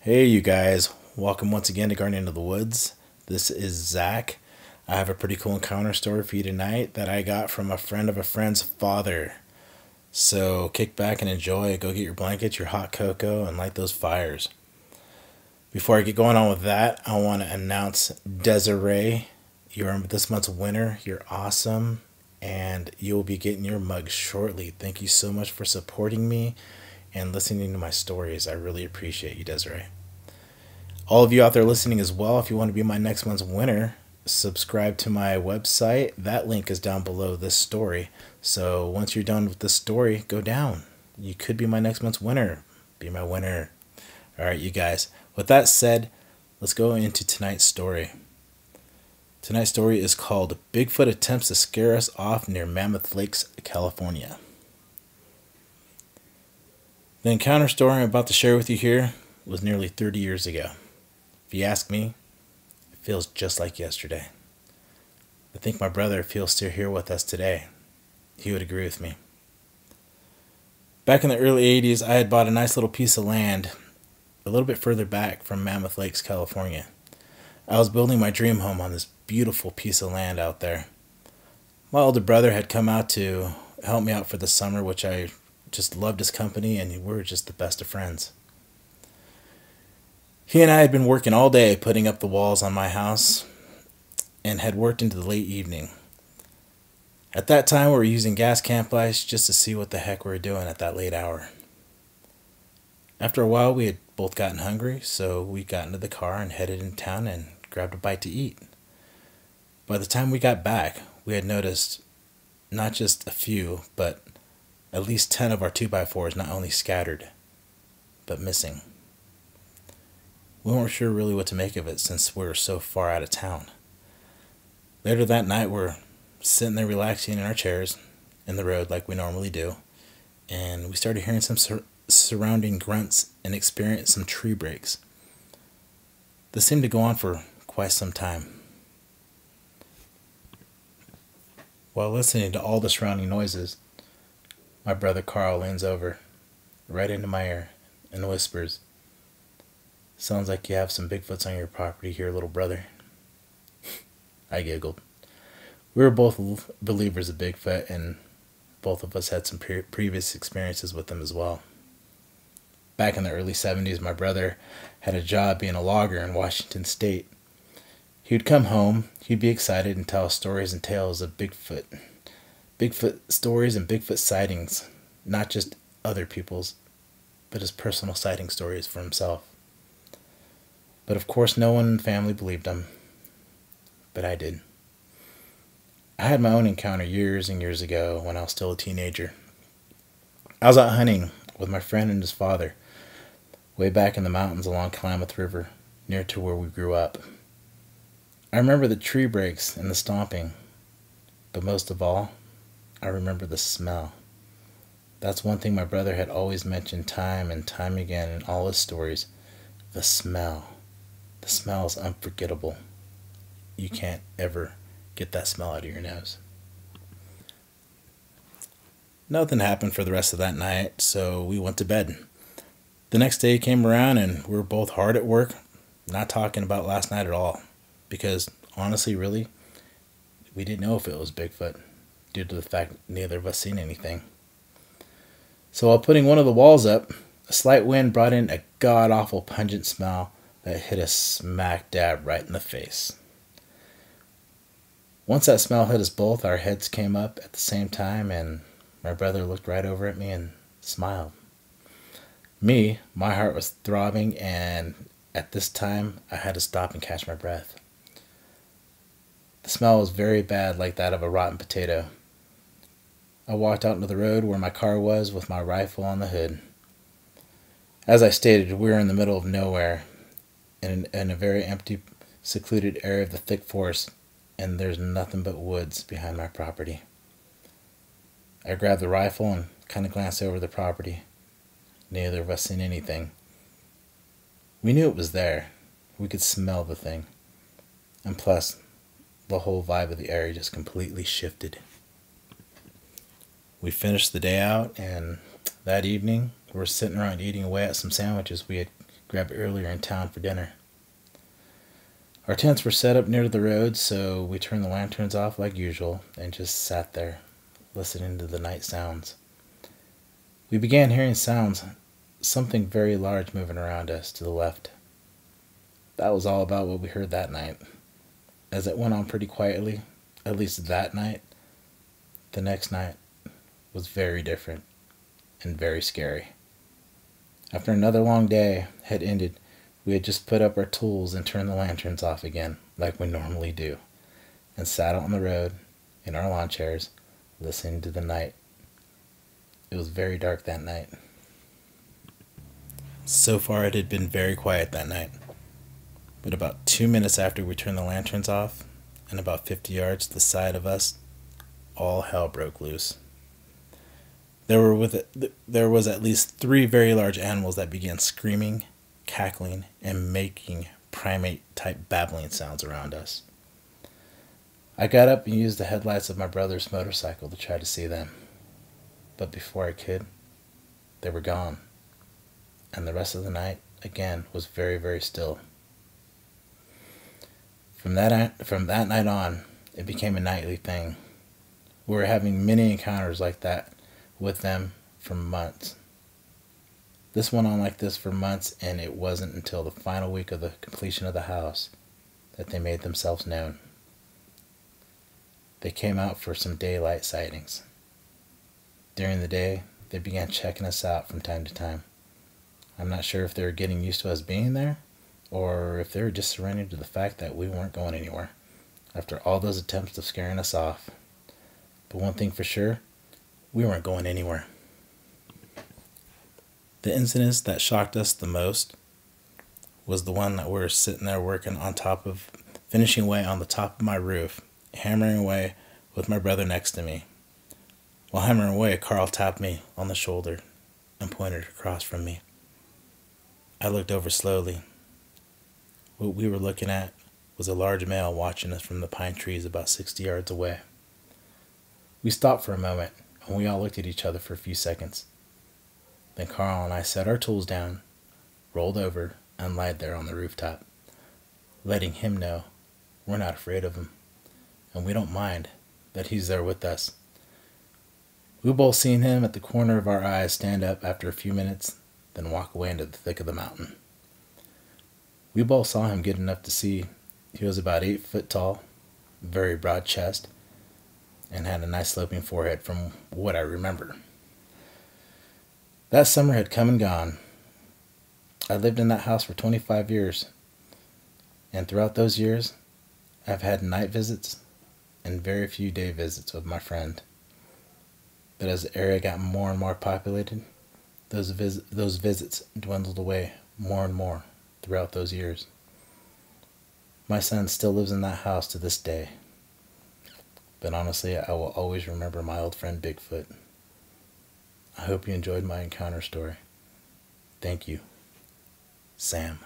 Hey, you guys. Welcome once again to Gardening of the Woods. This is Zach. I have a pretty cool encounter story for you tonight that I got from a friend of a friend's father. So kick back and enjoy. Go get your blankets, your hot cocoa, and light those fires. Before I get going on with that, I want to announce Desiree. You're this month's winner. You're awesome. And you'll be getting your mug shortly. Thank you so much for supporting me and listening to my stories. I really appreciate you, Desiree. All of you out there listening as well, if you want to be my next month's winner, subscribe to my website. That link is down below this story. So once you're done with this story, go down. You could be my next month's winner. Be my winner. All right, you guys. With that said, let's go into tonight's story. Tonight's story is called Bigfoot Attempts to Scare Us Off Near Mammoth Lakes, California. The encounter story I'm about to share with you here was nearly 30 years ago. If you ask me, it feels just like yesterday. I think my brother, if he'll still here with us today, he would agree with me. Back in the early 80s, I had bought a nice little piece of land a little bit further back from Mammoth Lakes, California. I was building my dream home on this beautiful piece of land out there. My older brother had come out to help me out for the summer, which I just loved his company, and we were just the best of friends. He and I had been working all day putting up the walls on my house and had worked into the late evening. At that time, we were using gas camp lights just to see what the heck we were doing at that late hour. After a while, we had both gotten hungry, so we got into the car and headed in town and grabbed a bite to eat. By the time we got back, we had noticed not just a few, but at least 10 of our 2x4s not only scattered, but missing. We weren't sure really what to make of it since we were so far out of town. Later that night, we're sitting there relaxing in our chairs in the road like we normally do, and we started hearing some surrounding grunts and experienced some tree breaks. This seemed to go on for quite some time. While listening to all the surrounding noises, my brother Carl leans over right into my ear and whispers, "Sounds like you have some Bigfoots on your property here, little brother." I giggled. We were both believers of Bigfoot, and both of us had some previous experiences with them as well. Back in the early 70s, my brother had a job being a logger in Washington State. He would come home, he'd be excited and tell stories and tales of Bigfoot. Bigfoot stories and Bigfoot sightings, not just other people's, but his personal sighting stories for himself. But of course, no one in the family believed him, but I did. I had my own encounter years and years ago when I was still a teenager. I was out hunting with my friend and his father, way back in the mountains along Klamath River, near to where we grew up. I remember the tree breaks and the stomping, but most of all, I remember the smell. That's one thing my brother had always mentioned time and time again in all his stories. The smell. The smell is unforgettable. You can't ever get that smell out of your nose. Nothing happened for the rest of that night, so we went to bed. The next day came around and we were both hard at work, not talking about last night at all. Because honestly, really, we didn't know if it was Bigfoot, due to the fact neither of us seen anything. So while putting one of the walls up, a slight wind brought in a god-awful pungent smell that hit us smack dab right in the face. Once that smell hit us both, our heads came up at the same time, and my brother looked right over at me and smiled. Me, my heart was throbbing, and at this time, I had to stop and catch my breath. The smell was very bad, like that of a rotten potato. I walked out into the road where my car was with my rifle on the hood. As I stated, we were in the middle of nowhere, in a very empty, secluded area of the thick forest, and there's nothing but woods behind my property. I grabbed the rifle and kind of glanced over the property. Neither of us seen anything. We knew it was there. We could smell the thing. And plus, the whole vibe of the area just completely shifted. We finished the day out, and that evening, we were sitting around eating away at some sandwiches we had grab earlier in town for dinner. Our tents were set up near the road, so we turned the lanterns off like usual and just sat there, listening to the night sounds. We began hearing sounds, something very large moving around us to the left. That was all about what we heard that night. As it went on pretty quietly, at least that night, the next night was very different and very scary. After another long day had ended, we had just put up our tools and turned the lanterns off again, like we normally do, and sat out on the road in our lawn chairs, listening to the night. It was very dark that night. So far, it had been very quiet that night. But about 2 minutes after we turned the lanterns off, and about 50 yards to the side of us, all hell broke loose. There was at least 3 very large animals that began screaming, cackling, and making primate-type babbling sounds around us. I got up and used the headlights of my brother's motorcycle to try to see them. But before I could, they were gone. And the rest of the night, again, was very, very still. From that night on, it became a nightly thing. We were having many encounters like that with them for months. This went on like this for months, and it wasn't until the final week of the completion of the house that they made themselves known. They came out for some daylight sightings. During the day, they began checking us out from time to time. I'm not sure if they were getting used to us being there, or if they were just surrendering to the fact that we weren't going anywhere after all those attempts of scaring us off. But one thing for sure, we weren't going anywhere. The incident that shocked us the most was the one that we were sitting there working on top of, finishing away on the top of my roof, hammering away with my brother next to me. While hammering away, Carl tapped me on the shoulder and pointed across from me. I looked over slowly. What we were looking at was a large male watching us from the pine trees about 60 yards away. We stopped for a moment, and we all looked at each other for a few seconds. Then Carl and I set our tools down, rolled over, and lied there on the rooftop, letting him know we're not afraid of him, and we don't mind that he's there with us. We both seen him at the corner of our eyes stand up after a few minutes, then walk away into the thick of the mountain. We both saw him good enough to see he was about 8 foot tall, very broad chest, and had a nice sloping forehead from what I remember. That summer had come and gone. I lived in that house for 25 years, and throughout those years, I've had night visits and very few day visits with my friend. But as the area got more and more populated, those visits dwindled away more and more throughout those years. My son still lives in that house to this day. But honestly, I will always remember my old friend Bigfoot. I hope you enjoyed my encounter story. Thank you, Sam.